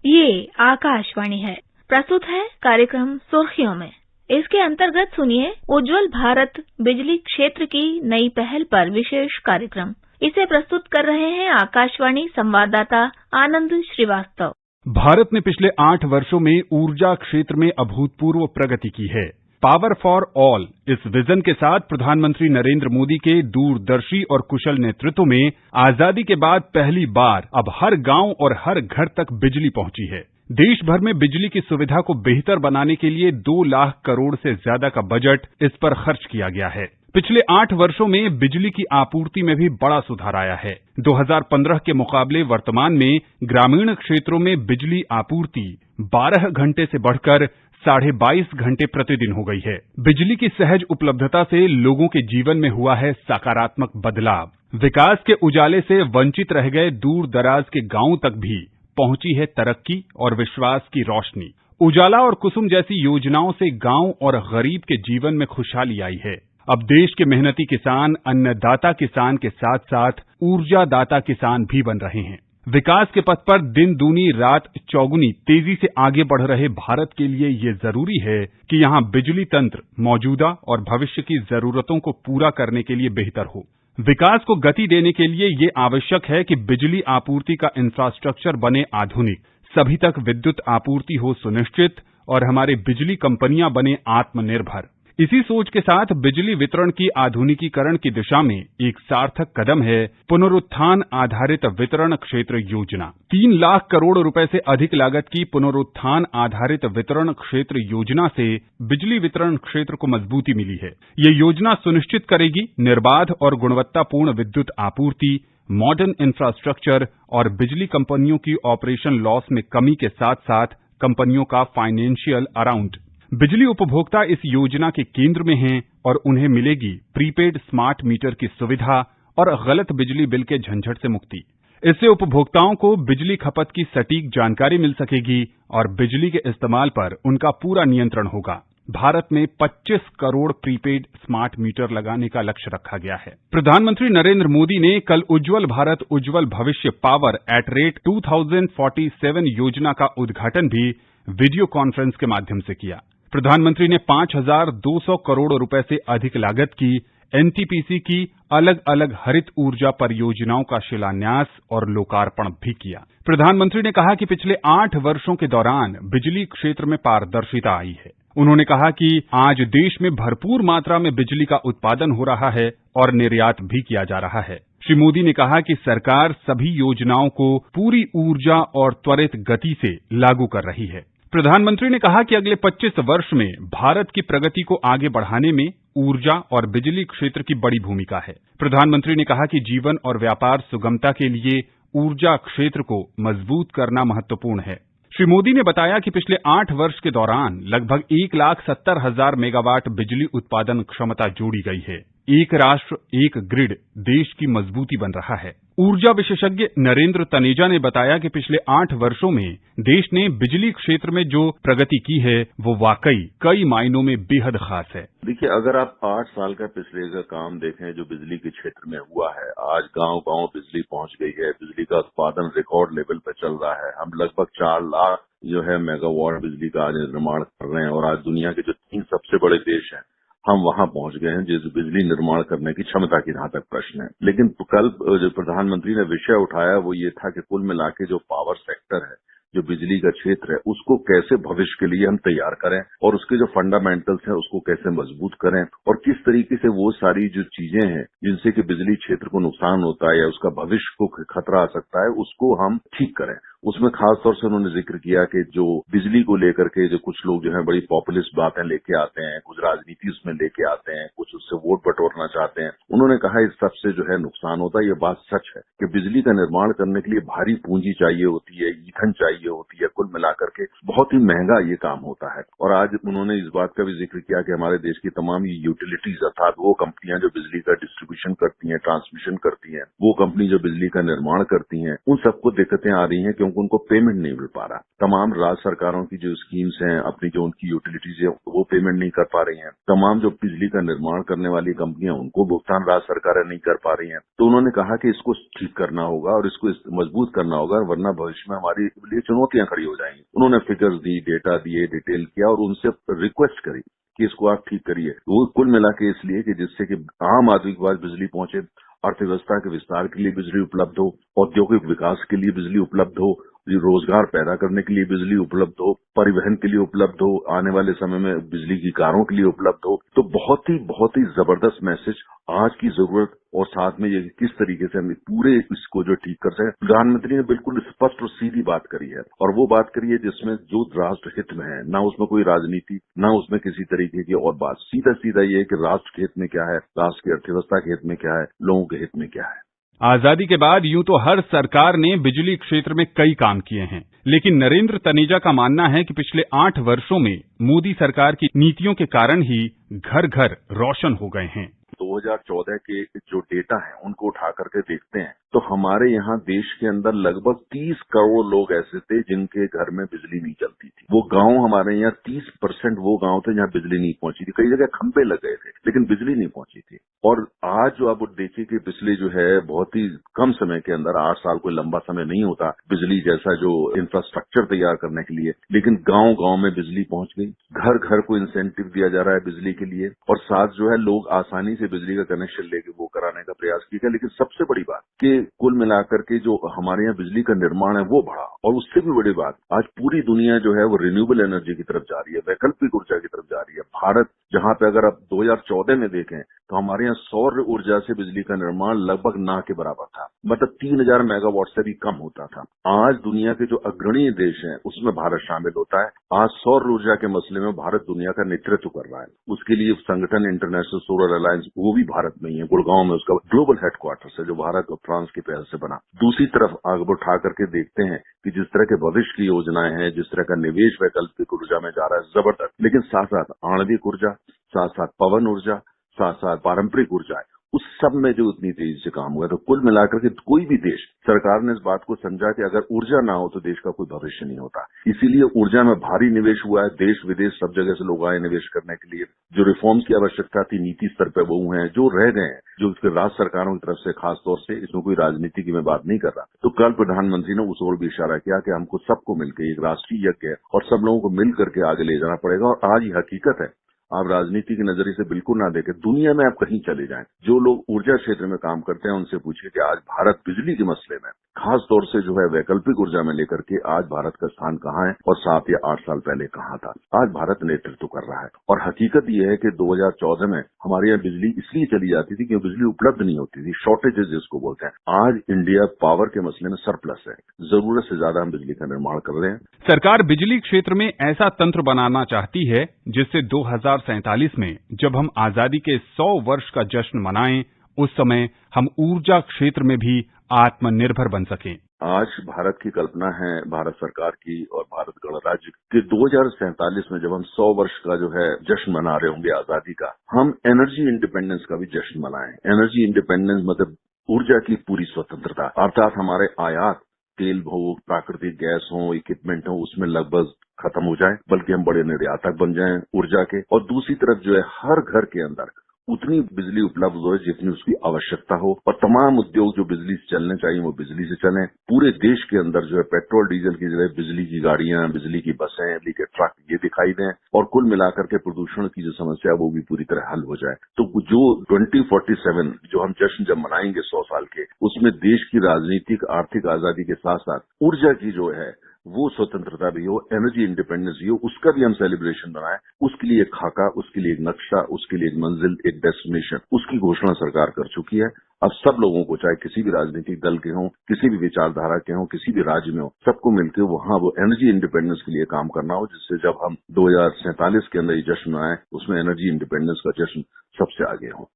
ये आकाशवाणी है। प्रस्तुत है कार्यक्रम सुर्खियों में। इसके अंतर्गत सुनिए उज्ज्वल भारत बिजली क्षेत्र की नई पहल पर विशेष कार्यक्रम। इसे प्रस्तुत कर रहे हैं आकाशवाणी संवाददाता आनंद श्रीवास्तव। भारत ने पिछले 8 वर्षों में ऊर्जा क्षेत्र में अभूतपूर्व प्रगति की है। पावर फॉर ऑल इस विजन के साथ प्रधानमंत्री नरेंद्र मोदी के दूरदर्शी और कुशल नेतृत्व में आजादी के बाद पहली बार अब हर गांव और हर घर तक बिजली पहुंची है। देश भर में बिजली की सुविधा को बेहतर बनाने के लिए 2 लाख करोड़ से ज्यादा का बजट इस पर खर्च किया गया है। पिछले 8 वर्षों में बिजली की आपूर्ति में भी बड़ा सुधार आया है। 2015 के मुकाबले वर्तमान में ग्रामीण क्षेत्रों में बिजली आपूर्ति 12 घंटे से बढ़कर 22.5 घंटे प्रतिदिन हो गई है। बिजली की सहज उपलब्धता से लोगों के जीवन में हुआ है सकारात्मक बदलाव। विकास के उजाले से वंचित रह गए दूर दराज के गांवों तक भी पहुंची है तरक्की और विश्वास की रोशनी। उजाला और कुसुम जैसी योजनाओं से गांव और गरीब के जीवन में खुशहाली आई है। अब देश के मेहनती किसान अन्नदाता किसान के साथ साथ ऊर्जादाता किसान भी बन रहे हैं। विकास के पथ पर दिन दूनी रात चौगुनी तेजी से आगे बढ़ रहे भारत के लिए ये जरूरी है कि यहाँ बिजली तंत्र मौजूदा और भविष्य की जरूरतों को पूरा करने के लिए बेहतर हो। विकास को गति देने के लिए ये आवश्यक है कि बिजली आपूर्ति का इंफ्रास्ट्रक्चर बने आधुनिक, सभी तक विद्युत आपूर्ति हो सुनिश्चित और हमारे बिजली कंपनियां बने आत्मनिर्भर। इसी सोच के साथ बिजली वितरण की आधुनिकीकरण की दिशा में एक सार्थक कदम है पुनरुत्थान आधारित वितरण क्षेत्र योजना। 3 लाख करोड़ रुपए से अधिक लागत की पुनरुत्थान आधारित वितरण क्षेत्र योजना से बिजली वितरण क्षेत्र को मजबूती मिली है। ये योजना सुनिश्चित करेगी निर्बाध और गुणवत्तापूर्ण विद्युत आपूर्ति, मॉडर्न इंफ्रास्ट्रक्चर और बिजली कंपनियों की ऑपरेशन लॉस में कमी के साथ साथ कंपनियों का फाइनेंशियल अराउंड। बिजली उपभोक्ता इस योजना के केंद्र में हैं और उन्हें मिलेगी प्रीपेड स्मार्ट मीटर की सुविधा और गलत बिजली बिल के झंझट से मुक्ति। इससे उपभोक्ताओं को बिजली खपत की सटीक जानकारी मिल सकेगी और बिजली के इस्तेमाल पर उनका पूरा नियंत्रण होगा। भारत में 25 करोड़ प्रीपेड स्मार्ट मीटर लगाने का लक्ष्य रखा गया है। प्रधानमंत्री नरेंद्र मोदी ने कल उज्ज्वल भारत उज्ज्वल भविष्य पावर @ 2047 योजना का उद्घाटन भी वीडियो कॉन्फ्रेंस के माध्यम से किया। प्रधानमंत्री ने 5200 करोड़ रुपए से अधिक लागत की एनटीपीसी की अलग अलग हरित ऊर्जा परियोजनाओं का शिलान्यास और लोकार्पण भी किया। प्रधानमंत्री ने कहा कि पिछले 8 वर्षों के दौरान बिजली क्षेत्र में पारदर्शिता आई है। उन्होंने कहा कि आज देश में भरपूर मात्रा में बिजली का उत्पादन हो रहा है और निर्यात भी किया जा रहा है। श्री मोदी ने कहा कि सरकार सभी योजनाओं को पूरी ऊर्जा और त्वरित गति से लागू कर रही है। प्रधानमंत्री ने कहा कि अगले 25 वर्ष में भारत की प्रगति को आगे बढ़ाने में ऊर्जा और बिजली क्षेत्र की बड़ी भूमिका है। प्रधानमंत्री ने कहा कि जीवन और व्यापार सुगमता के लिए ऊर्जा क्षेत्र को मजबूत करना महत्वपूर्ण है। श्री मोदी ने बताया कि पिछले 8 वर्ष के दौरान लगभग 1,70,000 मेगावाट बिजली उत्पादन क्षमता जोड़ी गई है। एक राष्ट्र एक ग्रिड देश की मजबूती बन रहा है। ऊर्जा विशेषज्ञ नरेंद्र तनेजा ने बताया कि पिछले 8 वर्षों में देश ने बिजली क्षेत्र में जो प्रगति की है वो वाकई कई मायनों में बेहद खास है। देखिए, अगर आप 8 साल का पिछले का काम देखें जो बिजली के क्षेत्र में हुआ है, आज गांव-गांव बिजली पहुंच गई है। बिजली का उत्पादन रिकॉर्ड लेवल पर चल रहा है। हम लगभग 4 लाख जो है मेगावाट बिजली का आज निर्माण कर रहे हैं और आज दुनिया के जो 3 सबसे बड़े देश हैं हम वहां पहुंच गए हैं जिस बिजली निर्माण करने की क्षमता की जहां तक प्रश्न है। लेकिन कल जो प्रधानमंत्री ने विषय उठाया वो ये था कि कुल मिला के जो पावर सेक्टर है, जो बिजली का क्षेत्र है, उसको कैसे भविष्य के लिए हम तैयार करें और उसके जो फंडामेंटल्स हैं उसको कैसे मजबूत करें और किस तरीके से वो सारी जो चीजें हैं जिनसे कि बिजली क्षेत्र को नुकसान होता है या उसका भविष्य को खतरा आ सकता है उसको हम ठीक करें। उसमें खास तौर से उन्होंने जिक्र किया कि जो बिजली को लेकर के जो कुछ लोग जो है बड़ी पॉपुलिस्ट बातें लेके आते हैं, कुछ राजनीति उसमें लेके आते हैं, कुछ उससे वोट बटोरना चाहते हैं। उन्होंने कहा इस सबसे जो है नुकसान होता है। ये बात सच है कि बिजली का निर्माण करने के लिए भारी पूंजी चाहिए होती है, ईंधन चाहिए होती है, कुल मिलाकर के बहुत ही महंगा ये काम होता है। और आज उन्होंने इस बात का भी जिक्र किया कि हमारे देश की तमाम ये यूटिलिटीज अर्थात वो कंपनियां जो बिजली का डिस्ट्रीब्यूशन करती हैं, ट्रांसमिशन करती हैं, वो कंपनी जो बिजली का निर्माण करती हैं, उन सबको दिक्कतें आ रही हैं क्योंकि उनको पेमेंट नहीं मिल पा रहा। तमाम राज्य सरकारों की जो स्कीम्स हैं, अपनी जो उनकी यूटिलिटीज है वो पेमेंट नहीं कर पा रही हैं। तमाम जो बिजली का निर्माण करने वाली कंपनियां उनको भुगतान राज्य सरकारें नहीं कर पा रही हैं। तो उन्होंने कहा कि इसको ठीक करना होगा और इसको मजबूत करना होगा, वरना भविष्य में हमारी ये चुनौतियां खड़ी हो जाएंगी। उन्होंने फिगर्स दी, डेटा दिए, डिटेल किया और उनसे रिक्वेस्ट करी कि इसको आप ठीक करिए। वो कुल मिला के इसलिए कि जिससे कि आम आदमी के पास बिजली पहुंचे, अर्थव्यवस्था के विस्तार के लिए बिजली उपलब्ध हो, औद्योगिक विकास के लिए बिजली उपलब्ध हो, रोजगार पैदा करने के लिए बिजली उपलब्ध हो, परिवहन के लिए उपलब्ध हो, आने वाले समय में बिजली की कारों के लिए उपलब्ध हो। तो बहुत ही जबरदस्त मैसेज आज की जरूरत और साथ में ये किस तरीके से हम पूरे इसको जो ठीक कर सकें। प्रधानमंत्री ने बिल्कुल स्पष्ट और सीधी बात करी है और वो बात करी है जिसमें जो राष्ट्र हित में है, ना उसमें कोई राजनीति, ना उसमें किसी तरीके की और बात। सीधा सीधा ये है कि राष्ट्र के हित में क्या है, राष्ट्र की अर्थव्यवस्था के हित में क्या है, लोगों के हित में क्या है। आजादी के बाद यूं तो हर सरकार ने बिजली क्षेत्र में कई काम किए हैं, लेकिन नरेंद्र तनेजा का मानना है कि पिछले 8 वर्षों में मोदी सरकार की नीतियों के कारण ही घर घर रोशन हो गए हैं। 2014 के जो डेटा है उनको उठा करके देखते हैं तो हमारे यहाँ देश के अंदर लगभग 30 करोड़ लोग ऐसे थे जिनके घर में बिजली नहीं चलती थी। वो गांव हमारे यहाँ 30% वो गांव थे जहाँ बिजली नहीं पहुंची थी। कई जगह खंभे लग गए थे लेकिन बिजली नहीं पहुंची थी। और आज जो आप देखिए कि पिछले जो है बहुत ही कम समय के अंदर, 8 साल कोई लंबा समय नहीं होता बिजली जैसा जो इंफ्रास्ट्रक्चर तैयार करने के लिए, लेकिन गांव गांव में बिजली पहुंच गई। घर घर को इंसेंटिव दिया जा रहा है बिजली के लिए और साथ जो है लोग आसानी से बिजली का कनेक्शन लेके वो कराने का प्रयास किया। लेकिन सबसे बड़ी बात कि कुल मिलाकर के जो हमारे यहाँ बिजली का निर्माण है वो बढ़ा। और उससे भी बड़ी बात, आज पूरी दुनिया जो है वो रिन्यूएबल एनर्जी की तरफ जा रही है, वैकल्पिक ऊर्जा की तरफ जा रही है। भारत जहां पे अगर आप 2014 में देखें तो हमारे यहाँ सौर ऊर्जा से बिजली का निर्माण लगभग ना के बराबर था, मतलब 3000 मेगावाट से भी कम होता था। आज दुनिया के जो अग्रणी देश हैं उसमें भारत शामिल होता है। आज सौर ऊर्जा के मसले में भारत दुनिया का नेतृत्व कर रहा है। उसके लिए संगठन इंटरनेशनल सोलर अलायंस वो भी भारत में ही है, गुड़गांव में उसका ग्लोबल हेडक्वार्टर्स है जो भारत और फ्रांस की पहल से बना। दूसरी तरफ आगे उठा करके देखते हैं कि जिस तरह के भविष्य की योजनाएं हैं, जिस तरह का निवेश वैकल्पिक ऊर्जा में जा रहा है जबरदस्त, लेकिन साथ साथ आणविक ऊर्जा, साथ साथ पवन ऊर्जा, साथ साथ पारंपरिक ऊर्जा है, उस सब में जो उतनी तेजी से काम हुआ। तो कुल मिलाकर के कोई भी देश, सरकार ने इस बात को समझा कि अगर ऊर्जा ना हो तो देश का कोई भविष्य नहीं होता। इसीलिए ऊर्जा में भारी निवेश हुआ है। देश विदेश सब जगह से लोग आए निवेश करने के लिए। जो रिफॉर्म्स की आवश्यकता थी नीति स्तर पर वो हैं, जो रह गए हैं, जो राज्य सरकारों की तरफ से खास तौर से, इसमें कोई राजनीति की मैं बात नहीं कर रहा। तो कल प्रधानमंत्री ने उस ओर भी इशारा किया कि हमको सबको मिलकर एक राष्ट्रीय यज्ञ है और सब लोगों को मिल करके आगे ले जाना पड़ेगा। और आज ये हकीकत है, आप राजनीति के नजरिए से बिल्कुल ना देखें, दुनिया में आप कहीं चले जाएं, जो लोग ऊर्जा क्षेत्र में काम करते हैं उनसे पूछिए कि आज भारत बिजली के मसले में, खास तौर से जो है वैकल्पिक ऊर्जा में लेकर के, आज भारत का स्थान कहाँ है और 7 या 8 साल पहले कहाँ था। आज भारत नेतृत्व कर रहा है। और हकीकत यह है कि 2014 में हमारे यहाँ बिजली इसलिए चली जाती थी क्योंकि बिजली उपलब्ध नहीं होती थी, शॉर्टेजेस जिसको बोलते हैं। आज इंडिया पावर के मसले में सरप्लस है, जरूरत से ज्यादा हम बिजली का निर्माण कर रहे हैं। सरकार बिजली क्षेत्र में ऐसा तंत्र बनाना चाहती है जिससे 2047 में जब हम आजादी के 100 वर्ष का जश्न मनाएं, उस समय हम ऊर्जा क्षेत्र में भी आत्मनिर्भर बन सकें। आज भारत की कल्पना है, भारत सरकार की और भारत गणराज्य की, 2047 में जब हम 100 वर्ष का जो है जश्न मना रहे होंगे आजादी का, हम एनर्जी इंडिपेंडेंस का भी जश्न मनाएं। एनर्जी इंडिपेंडेंस मतलब ऊर्जा की पूरी स्वतंत्रता, अर्थात हमारे आयात तेल हो, प्राकृतिक गैस हो, इक्विपमेंट हो, उसमें लगभग खत्म हो जाए, बल्कि हम बड़े निर्यातक बन जाएं ऊर्जा के। और दूसरी तरफ जो है हर घर के अंदर उतनी बिजली उपलब्ध हो जितनी उसकी आवश्यकता हो और तमाम उद्योग जो बिजली से चलने चाहिए वो बिजली से चलें। पूरे देश के अंदर जो है पेट्रोल डीजल की जगह बिजली की गाड़ियां, बिजली की बसें, बिजली के ट्रक ये दिखाई दें और कुल मिलाकर के प्रदूषण की जो समस्या है वो भी पूरी तरह हल हो जाए। तो जो 2047 जो हम जश्न जब मनाएंगे 100 साल के, उसमें देश की राजनीतिक आर्थिक आजादी के साथ साथ ऊर्जा की जो है वो स्वतंत्रता भी हो, एनर्जी इंडिपेंडेंस भी हो, उसका भी हम सेलिब्रेशन बनाएं। उसके लिए एक खाका, उसके लिए एक नक्शा, उसके लिए एक मंजिल, एक डेस्टिनेशन, उसकी घोषणा सरकार कर चुकी है। अब सब लोगों को, चाहे किसी भी राजनीतिक दल के हों, किसी भी विचारधारा के हों, किसी भी राज्य में हो, सबको मिलकर वहां वो एनर्जी इंडिपेंडेंस के लिए काम करना हो, जिससे जब हम 2047 के अंदर ये जश्न मनाएं उसमें एनर्जी इंडिपेंडेंस का जश्न सबसे आगे हो।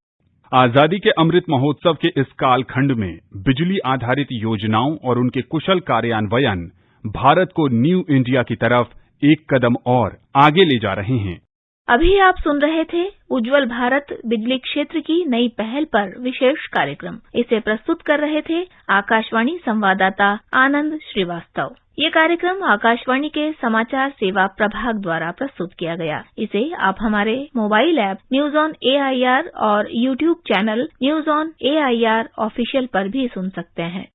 आजादी के अमृत महोत्सव के इस कालखंड में बिजली आधारित योजनाओं और उनके कुशल कार्यान्वयन भारत को न्यू इंडिया की तरफ एक कदम और आगे ले जा रहे हैं। अभी आप सुन रहे थे उज्ज्वल भारत बिजली क्षेत्र की नई पहल पर विशेष कार्यक्रम। इसे प्रस्तुत कर रहे थे आकाशवाणी संवाददाता आनंद श्रीवास्तव। ये कार्यक्रम आकाशवाणी के समाचार सेवा प्रभाग द्वारा प्रस्तुत किया गया। इसे आप हमारे mobile app news on AIR और YouTube channel news on AIR official पर भी सुन सकते हैं।